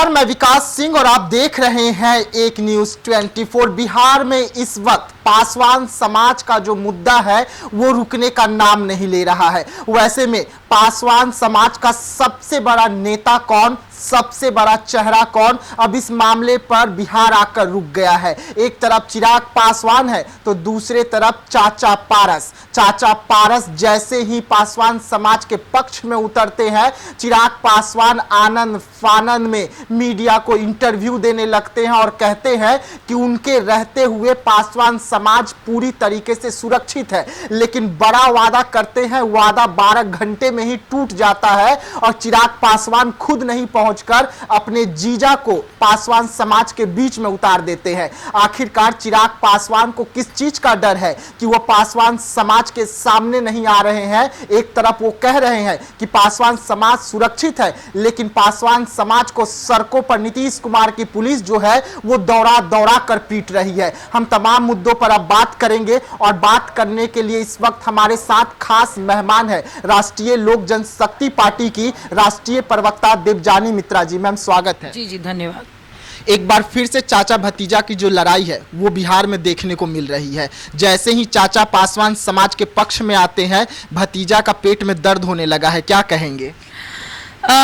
नमस्कार, मैं विकास सिंह और आप देख रहे हैं एक न्यूज 24। बिहार में इस वक्त पासवान समाज का जो मुद्दा है वो रुकने का नाम नहीं ले रहा है। वैसे में पासवान समाज का सबसे बड़ा नेता कौन, सबसे बड़ा चेहरा कौन, अब इस मामले पर बिहार आकर रुक गया है। एक तरफ चिराग पासवान है तो दूसरे तरफ चाचा पारस। चाचा पारस जैसे ही पासवान समाज के पक्ष में उतरते हैं, चिराग पासवान आनंद फानंद में मीडिया को इंटरव्यू देने लगते हैं और कहते हैं कि उनके रहते हुए पासवान समाज पूरी तरीके से सुरक्षित है। लेकिन बड़ा वादा करते हैं, वादा 12 घंटे में ही टूट जाता है और चिराग पासवान खुद नहीं पहुंचकर अपने जीजा को पासवान समाज के बीच में उतार देते हैं। आखिरकार चिराग पासवान को किस चीज का डर है कि वो पासवान समाज के सामने नहीं आ रहे हैं। एक तरफ वो कह रहे हैं कि पासवान समाज सुरक्षित है, लेकिन पासवान समाज को सड़कों पर नीतीश कुमार की पुलिस जो है वो दौड़ा दौड़ा कर पीट रही है। हम तमाम मुद्दों पर अब बात करेंगे और बात करने के लिए इस वक्त हमारे साथ खास मेहमान है राष्ट्रीय लोक जनशक्ति पार्टी की राष्ट्रीय प्रवक्ता देवजानी मित्रा जी। मैम स्वागत है। जी धन्यवाद। एक बार फिर से चाचा भतीजा की जो लड़ाई है वो बिहार में देखने को मिल रही है। जैसे ही चाचा पासवान समाज के पक्ष में आते हैं, भतीजा का पेट में दर्द होने लगा है, क्या कहेंगे?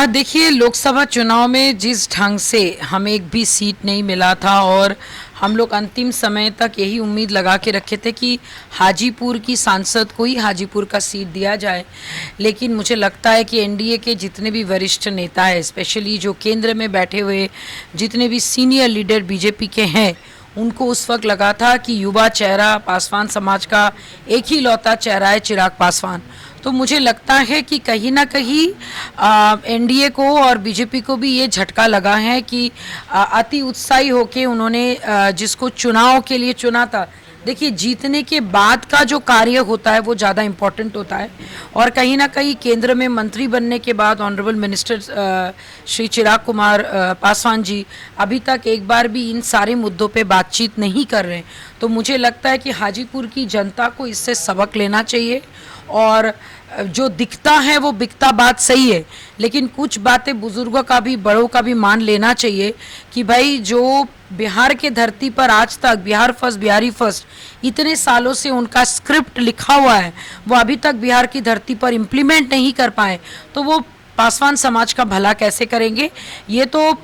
देखिए, लोकसभा चुनाव में जिस ढंग से हमें एक भी सीट नहीं मिला था और हम लोग अंतिम समय तक यही उम्मीद लगा के रखे थे कि हाजीपुर की सांसद को ही हाजीपुर का सीट दिया जाए, लेकिन मुझे लगता है कि एनडीए के जितने भी वरिष्ठ नेता हैं, स्पेशली जो केंद्र में बैठे हुए जितने भी सीनियर लीडर बीजेपी के हैं, उनको उस वक्त लगा था कि युवा चेहरा पासवान समाज का एक ही लौता चेहरा है चिराग पासवान। तो मुझे लगता है कि कहीं ना कहीं एनडीए को और बीजेपी को भी ये झटका लगा है कि अति उत्साही होके उन्होंने जिसको चुनाव के लिए चुना था। देखिए, जीतने के बाद का जो कार्य होता है वो ज़्यादा इम्पोर्टेंट होता है और कहीं ना कहीं केंद्र में मंत्री बनने के बाद ऑनरेबल मिनिस्टर श्री चिराग कुमार पासवान जी अभी तक एक बार भी इन सारे मुद्दों पे बातचीत नहीं कर रहे हैं। तो मुझे लगता है कि हाजीपुर की जनता को इससे सबक लेना चाहिए और जो दिखता है वो बिकता बात सही है, लेकिन कुछ बातें बुजुर्गों का भी बड़ों का भी मान लेना चाहिए कि भाई जो बिहार के धरती पर आज तक बिहार फर्स्ट बिहारी फर्स्ट इतने सालों से उनका स्क्रिप्ट लिखा हुआ है वो अभी तक बिहार की धरती पर इम्प्लीमेंट नहीं कर पाए, तो वो पासवान समाज का भला कैसे करेंगे? ये तो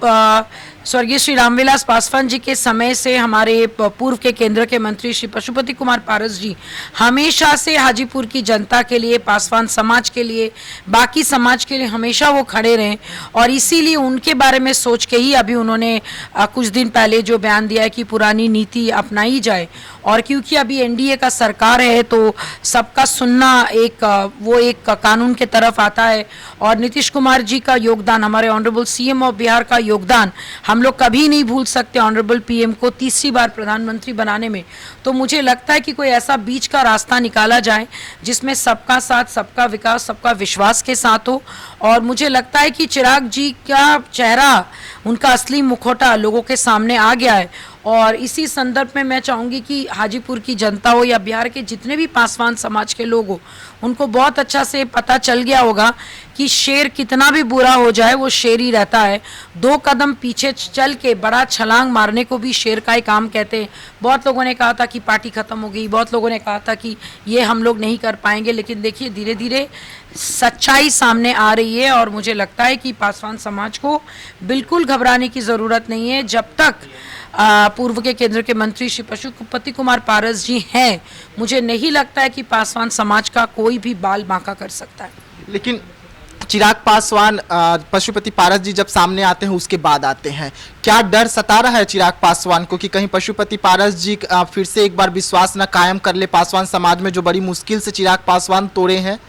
स्वर्गीय श्री रामविलास पासवान जी के समय से हमारे पूर्व के केंद्र के मंत्री श्री पशुपति कुमार पारस जी हमेशा से हाजीपुर की जनता के लिए, पासवान समाज के लिए, बाकी समाज के लिए हमेशा वो खड़े रहे और इसीलिए उनके बारे में सोच के ही अभी उन्होंने कुछ दिन पहले जो बयान दिया है कि पुरानी नीति अपनाई जाए। और क्योंकि अभी एनडीए का सरकार है तो सबका सुनना एक कानून के तरफ आता है और नीतीश कुमार जी का योगदान, हमारे ऑनरेबल सीएम ऑफ बिहार का योगदान हम लोग कभी नहीं भूल सकते ऑनरेबल पीएम को तीसरी बार प्रधानमंत्री बनाने में। तो मुझे लगता है कि कोई ऐसा बीच का रास्ता निकाला जाए जिसमें सबका साथ, सबका विकास, सबका विश्वास के साथ हो। और मुझे लगता है कि चिराग जी का चेहरा, उनका असली मुखौटा लोगों के सामने आ गया है और इसी संदर्भ में मैं चाहूँगी कि हाजीपुर की जनता हो या बिहार के जितने भी पासवान समाज के लोग हो, उनको बहुत अच्छा से पता चल गया होगा कि शेर कितना भी बुरा हो जाए वो शेर ही रहता है। 2 कदम पीछे चल के बड़ा छलांग मारने को भी शेर का ही काम कहते हैं। बहुत लोगों ने कहा था कि पार्टी खत्म हो गई, बहुत लोगों ने कहा था कि ये हम लोग नहीं कर पाएंगे, लेकिन देखिए धीरे धीरे सच्चाई सामने आ रही है और मुझे लगता है कि पासवान समाज को बिल्कुल घबराने की ज़रूरत नहीं है। जब तक पूर्व के केंद्र के मंत्री श्री पशुपति कुमार पारस जी हैं, मुझे नहीं लगता है कि पासवान समाज का कोई भी बाल बांका कर सकता है। लेकिन चिराग पासवान, पशुपति पारस जी जब सामने आते हैं उसके बाद आते हैं, क्या डर सता रहा है चिराग पासवान को कि कहीं पशुपति पारस जी फिर से एक बार विश्वास न कायम कर ले पासवान समाज में, जो बड़ी मुश्किल से चिराग पासवान तोड़े हैं?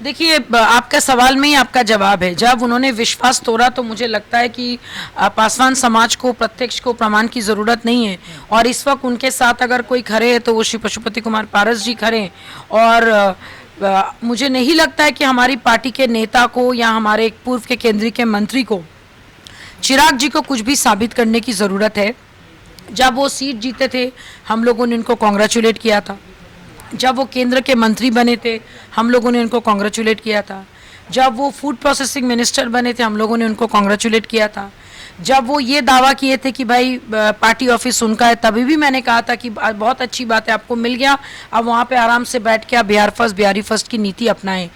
देखिए, आपका सवाल में ही आपका जवाब है। जब उन्होंने विश्वास तोड़ा तो मुझे लगता है कि पासवान समाज को प्रत्यक्ष को प्रमाण की ज़रूरत नहीं है और इस वक्त उनके साथ अगर कोई खड़े है तो वो श्री पशुपति कुमार पारस जी खड़े हैं। और मुझे नहीं लगता है कि हमारी पार्टी के नेता को या हमारे पूर्व के केंद्रीय के मंत्री को चिराग जी को कुछ भी साबित करने की ज़रूरत है। जब वो सीट जीते थे हम लोगों ने उनको कॉन्ग्रेचुलेट किया था, जब वो केंद्र के मंत्री बने थे हम लोगों ने उनको कॉन्ग्रेचुलेट किया था, जब वो फूड प्रोसेसिंग मिनिस्टर बने थे हम लोगों ने उनको कॉन्ग्रेचुलेट किया था, जब वो ये दावा किए थे कि भाई पार्टी ऑफिस उनका है, तभी भी मैंने कहा था कि बहुत अच्छी बात है, आपको मिल गया, अब वहाँ पे आराम से बैठ के आप बिहार फर्स्ट बिहारी फर्स्ट की नीति अपनाएं।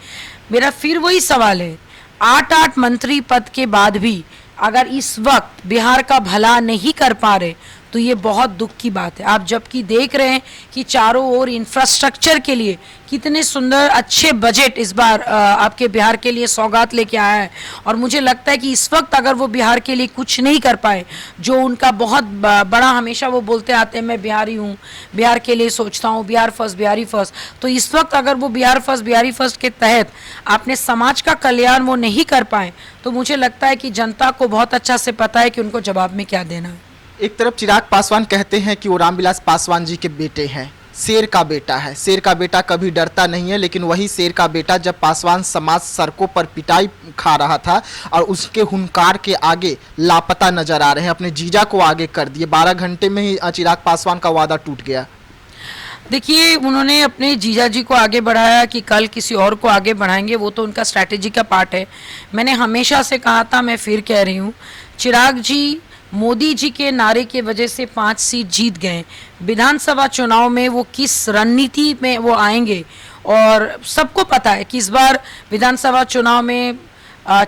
मेरा फिर वही सवाल है, 8 मंत्री पद के बाद भी अगर इस वक्त बिहार का भला नहीं कर पा रहे तो ये बहुत दुख की बात है। आप जबकि देख रहे हैं कि चारों ओर इंफ्रास्ट्रक्चर के लिए कितने सुंदर अच्छे बजट इस बार आपके बिहार के लिए सौगात लेके आया है, और मुझे लगता है कि इस वक्त अगर वो बिहार के लिए कुछ नहीं कर पाए, जो उनका बहुत बड़ा हमेशा वो बोलते आते हैं मैं बिहारी हूँ, बिहार के लिए सोचता हूँ, बिहार फर्स्ट बिहारी फर्स्ट, तो इस वक्त अगर वो बिहार फर्स्ट बिहारी फर्स्ट के तहत अपने समाज का कल्याण वो नहीं कर पाए तो मुझे लगता है कि जनता को बहुत अच्छा से पता है कि उनको जवाब में क्या देना है। एक तरफ चिराग पासवान कहते हैं कि वो रामविलास पासवान जी के बेटे हैं, शेर का बेटा है, शेर का बेटा कभी डरता नहीं है, लेकिन वही शेर का बेटा जब पासवान समाज सड़कों पर पिटाई खा रहा था और उसके हुंकार के आगे लापता नजर आ रहे हैं, अपने जीजा को आगे कर दिए, 12 घंटे में ही चिराग पासवान का वादा टूट गया। देखिए, उन्होंने अपने जीजा जी को आगे बढ़ाया कि कल किसी और को आगे बढ़ाएंगे, वो तो उनका स्ट्रैटेजी का पार्ट है। मैंने हमेशा से कहा था, मैं फिर कह रही हूँ, चिराग जी मोदी जी के नारे की वजह से 5 सीट जीत गए। विधानसभा चुनाव में वो किस रणनीति में वो आएंगे, और सबको पता है कि इस बार विधानसभा चुनाव में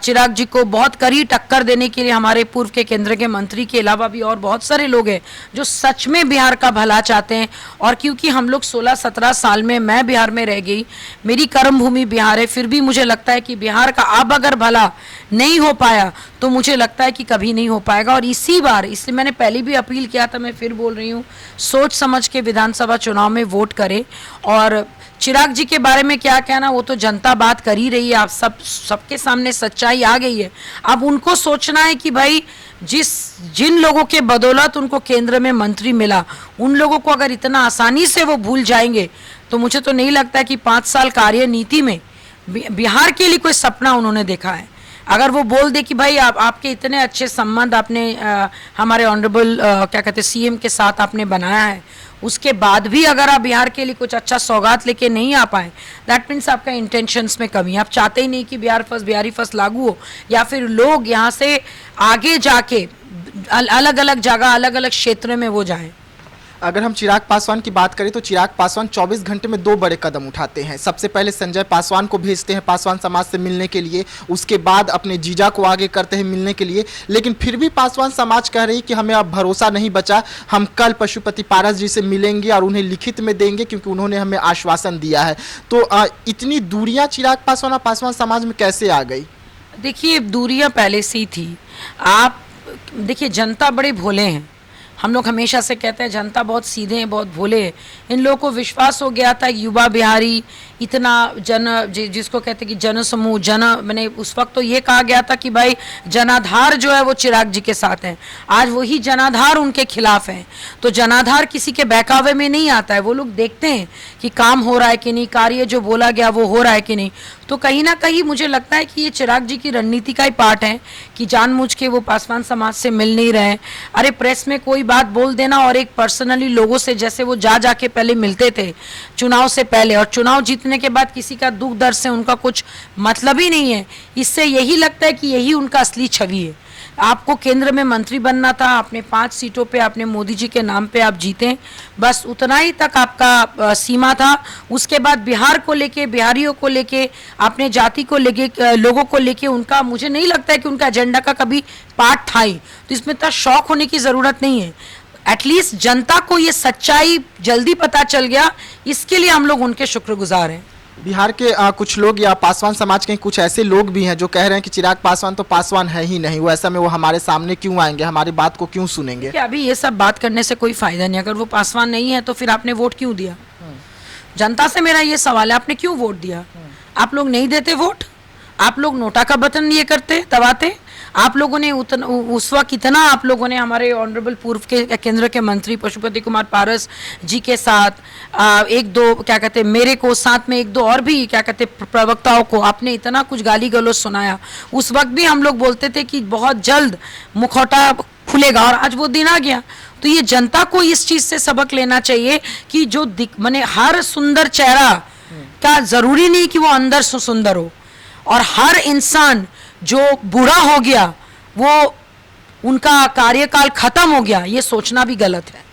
चिराग जी को बहुत कड़ी टक्कर देने के लिए हमारे पूर्व के केंद्र के मंत्री के अलावा भी और बहुत सारे लोग हैं जो सच में बिहार का भला चाहते हैं। और क्योंकि हम लोग 16-17 साल में, मैं बिहार में रह गई, मेरी कर्म भूमि बिहार है, फिर भी मुझे लगता है कि बिहार का अब अगर भला नहीं हो पाया तो मुझे लगता है कि कभी नहीं हो पाएगा। और इसी बार, इसलिए मैंने पहले भी अपील किया था, मैं फिर बोल रही हूँ, सोच समझ के विधानसभा चुनाव में वोट करें। और चिराग जी के बारे में क्या कहना, वो तो जनता बात कर ही रही है, आप सबके सामने सच्चाई आ गई है। अब उनको सोचना है कि भाई जिन लोगों के बदौलत उनको केंद्र में मंत्री मिला, उन लोगों को अगर इतना आसानी से वो भूल जाएंगे तो मुझे तो नहीं लगता है कि 5 साल कार्यनीति में बिहार के लिए कोई सपना उन्होंने देखा है। अगर वो बोल दे कि भाई आपके इतने अच्छे संबंध आपने हमारे ऑनरेबल क्या कहते सीएम के साथ आपने बनाया है, उसके बाद भी अगर आप बिहार के लिए कुछ अच्छा सौगात लेके नहीं आ पाए, दैट मीन्स आपका इंटेंशंस में कमी, आप चाहते ही नहीं कि बिहार फर्स्ट बिहारी फर्स्ट लागू हो, या फिर लोग यहाँ से आगे जाके अलग अलग जगह अलग अलग क्षेत्र में वो जाएं। अगर हम चिराग पासवान की बात करें तो चिराग पासवान 24 घंटे में 2 बड़े कदम उठाते हैं। सबसे पहले संजय पासवान को भेजते हैं पासवान समाज से मिलने के लिए, उसके बाद अपने जीजा को आगे करते हैं मिलने के लिए, लेकिन फिर भी पासवान समाज कह रही कि हमें अब भरोसा नहीं बचा, हम कल पशुपति पारस जी से मिलेंगे और उन्हें लिखित में देंगे क्योंकि उन्होंने हमें आश्वासन दिया है। तो इतनी दूरियाँ चिराग पासवान और पासवान समाज में कैसे आ गई? देखिए, दूरियाँ पहले से ही थी। आप देखिए, जनता बड़े भोले हैं, हम लोग हमेशा से कहते हैं जनता बहुत सीधे हैं, बहुत भोले हैं। इन लोगों को विश्वास हो गया था युवा बिहारी इतना जिसको कहते हैं कि जन समूह मैंने उस वक्त तो ये कहा गया था कि भाई जनाधार जो है वो चिराग जी के साथ है, आज वही जनाधार उनके खिलाफ है। तो जनाधार किसी के बहकावे में नहीं आता है, वो लोग देखते हैं कि काम हो रहा है कि नहीं, कार्य जो बोला गया वो हो रहा है कि नहीं। तो कहीं ना कहीं मुझे लगता है कि ये चिराग जी की रणनीति का ही पार्ट है कि जानबूझ के वो पासवान समाज से मिल नहीं रहे। अरे प्रेस में कोई बात बोल देना और एक पर्सनली लोगों से जैसे वो जाके पहले मिलते थे चुनाव से पहले, और चुनाव जीतने के बाद किसी का दुख दर्द से उनका कुछ मतलब ही नहीं है। इससे यही लगता है कि यही उनका असली छवि है। आपको केंद्र में मंत्री बनना था, आपने 5 सीटों पे आपने मोदी जी के नाम पे आप जीते, बस उतना ही तक आपका सीमा था। उसके बाद बिहार को लेके, बिहारियों को लेके, अपने जाति को लेके, लोगों को लेके उनका, मुझे नहीं लगता है कि उनका एजेंडा का कभी पार्ट था ही। तो इसमें इतना शौक होने की ज़रूरत नहीं है। एटलीस्ट जनता को ये सच्चाई जल्दी पता चल गया, इसके लिए हम लोग उनके शुक्रगुजार हैं। बिहार के कुछ लोग या पासवान समाज के कुछ ऐसे लोग भी हैं जो कह रहे हैं कि चिराग पासवान तो पासवान है ही नहीं, वो ऐसा में वो हमारे सामने क्यों आएंगे, हमारी बात को क्यों सुनेंगे? अभी ये सब बात करने से कोई फायदा नहीं। अगर वो पासवान नहीं है तो फिर आपने वोट क्यों दिया? जनता से मेरा ये सवाल है, आपने क्यों वोट दिया? आप लोग नहीं देते वोट, आप लोग नोटा का बटन ये करते दबाते, आप लोगों ने उस वक्त इतना आप लोगों ने हमारे ऑनरेबल पूर्व के केंद्र के मंत्री पशुपति कुमार पारस जी के साथ 1-2 क्या कहते मेरे को, साथ में 1-2 और भी क्या कहते प्रवक्ताओं को आपने इतना कुछ गाली गलौज सुनाया। उस वक्त भी हम लोग बोलते थे कि बहुत जल्द मुखौटा खुलेगा, और आज वो दिन आ गया। तो ये जनता को इस चीज़ से सबक लेना चाहिए कि जो माने हर सुंदर चेहरा का ज़रूरी नहीं कि वो अंदर सुंदर हो, और हर इंसान जो बुरा हो गया वो उनका कार्यकाल खत्म हो गया, ये सोचना भी गलत है।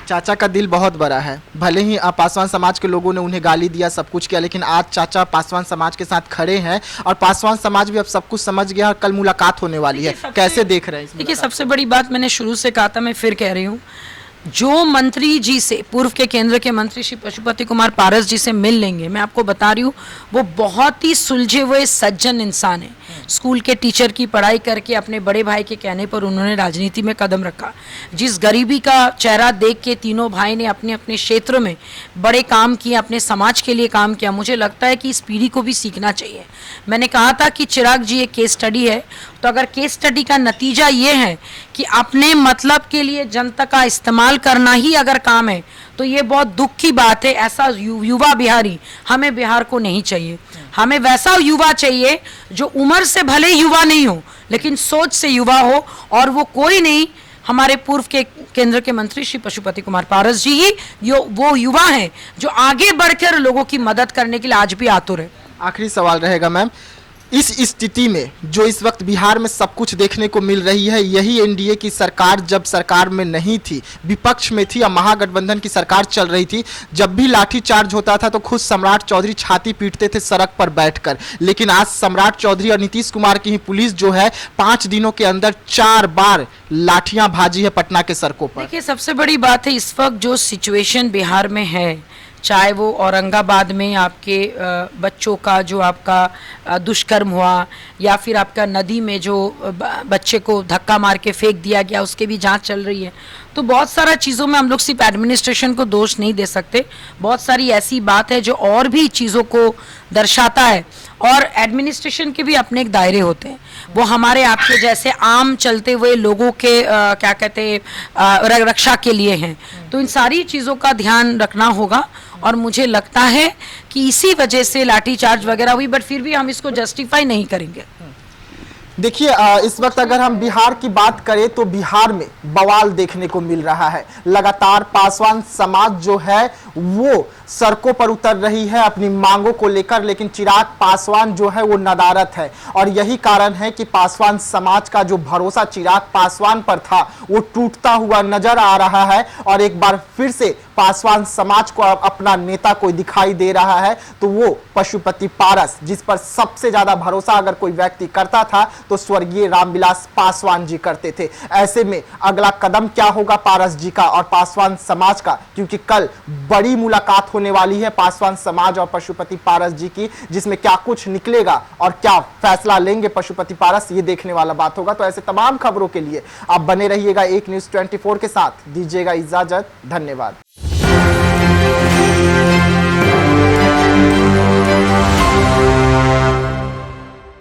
चाचा का दिल बहुत बड़ा है, भले ही पासवान समाज के लोगों ने उन्हें गाली दिया, सब कुछ किया, लेकिन आज चाचा पासवान समाज के साथ खड़े हैं और पासवान समाज भी अब सब कुछ समझ गया और कल मुलाकात होने वाली है। कैसे देख रहे हैं? देखिए, सबसे बड़ी बात मैंने शुरू से कहा था, मैं फिर कह रही हूँ, जो मंत्री जी से, पूर्व के केंद्र के मंत्री श्री पशुपति कुमार पारस जी से मिल लेंगे, मैं आपको बता रही हूँ वो बहुत ही सुलझे हुए सज्जन इंसान है। स्कूल के टीचर की पढ़ाई करके अपने बड़े भाई के कहने पर उन्होंने राजनीति में कदम रखा। जिस गरीबी का चेहरा देख के तीनों भाई ने अपने अपने क्षेत्र में बड़े काम किए, अपने समाज के लिए काम किया। मुझे लगता है कि इस पीढ़ी को भी सीखना चाहिए। मैंने कहा था कि चिराग जी एक केस स्टडी है, तो अगर केस स्टडी का नतीजा ये है कि अपने मतलब के लिए जनता का इस्तेमाल करना ही अगर काम है, तो ये बहुत दुख की बात है। ऐसा युवा बिहारी हमें बिहार को नहीं चाहिए। हमें वैसा युवा चाहिए जो उम्र से भले युवा नहीं हो, लेकिन सोच से युवा हो, और वो कोई नहीं, हमारे पूर्व के केंद्र के मंत्री श्री पशुपति कुमार पारस जी ही वो युवा हैं जो आगे बढ़कर लोगों की मदद करने के लिए आज भी आतुर है। आखिरी सवाल रहेगा मैम, इस स्थिति में जो इस वक्त बिहार में सब कुछ देखने को मिल रही है, यही एनडीए की सरकार जब सरकार में नहीं थी, विपक्ष में थी या महागठबंधन की सरकार चल रही थी, जब भी लाठी चार्ज होता था तो खुद सम्राट चौधरी छाती पीटते थे सड़क पर बैठकर। लेकिन आज सम्राट चौधरी और नीतीश कुमार की ही पुलिस जो है 5 दिनों के अंदर 4 बार लाठियां भाजी है पटना के सड़कों पर। देखिए, सबसे बड़ी बात है इस वक्त जो सिचुएशन बिहार में है, चाहे वो औरंगाबाद में आपके बच्चों का जो आपका दुष्कर्म हुआ, या फिर आपका नदी में जो बच्चे को धक्का मार के फेंक दिया गया, उसके भी जांच चल रही है। तो बहुत सारा चीज़ों में हम लोग सिर्फ एडमिनिस्ट्रेशन को दोष नहीं दे सकते, बहुत सारी ऐसी बात है जो और भी चीज़ों को दर्शाता है, और एडमिनिस्ट्रेशन के भी अपने एक दायरे होते हैं। वो हमारे आपके जैसे आम चलते हुए लोगों के क्या कहते हैं रक्षा के लिए हैं। तो इन सारी चीज़ों का ध्यान रखना होगा, और मुझे लगता है कि इसी वजह से लाठीचार्ज वगैरह हुई, बट फिर भी हम इसको जस्टिफाई नहीं करेंगे। देखिए, इस वक्त अगर हम बिहार की बात करें तो बिहार में बवाल देखने को मिल रहा है। लगातार पासवान समाज जो है वो सड़कों पर उतर रही है अपनी मांगों को लेकर, लेकिन चिराग पासवान जो है वो नदारत है, और यही कारण है कि पासवान समाज का जो भरोसा चिराग पासवान पर था वो टूटता हुआ नजर आ रहा है। और एक बार फिर से पासवान समाज को अपना नेता कोई दिखाई दे रहा है तो वो पशुपति पारस, जिस पर सबसे ज्यादा भरोसा अगर कोई व्यक्ति करता था तो स्वर्गीय रामविलास पासवान जी करते थे। ऐसे में अगला कदम क्या होगा पारस जी का और पासवान समाज का, क्योंकि कल बड़ी मुलाकात होने वाली है पासवान समाज और पशुपति पारस जी की, जिसमें क्या कुछ निकलेगा और क्या फैसला लेंगे पशुपति पारस, ये देखने वाला बात होगा। तो ऐसे तमाम खबरों के लिए आप बने रहिएगा एक न्यूज़ 24 के साथ। दीजिएगा इजाजत, धन्यवाद।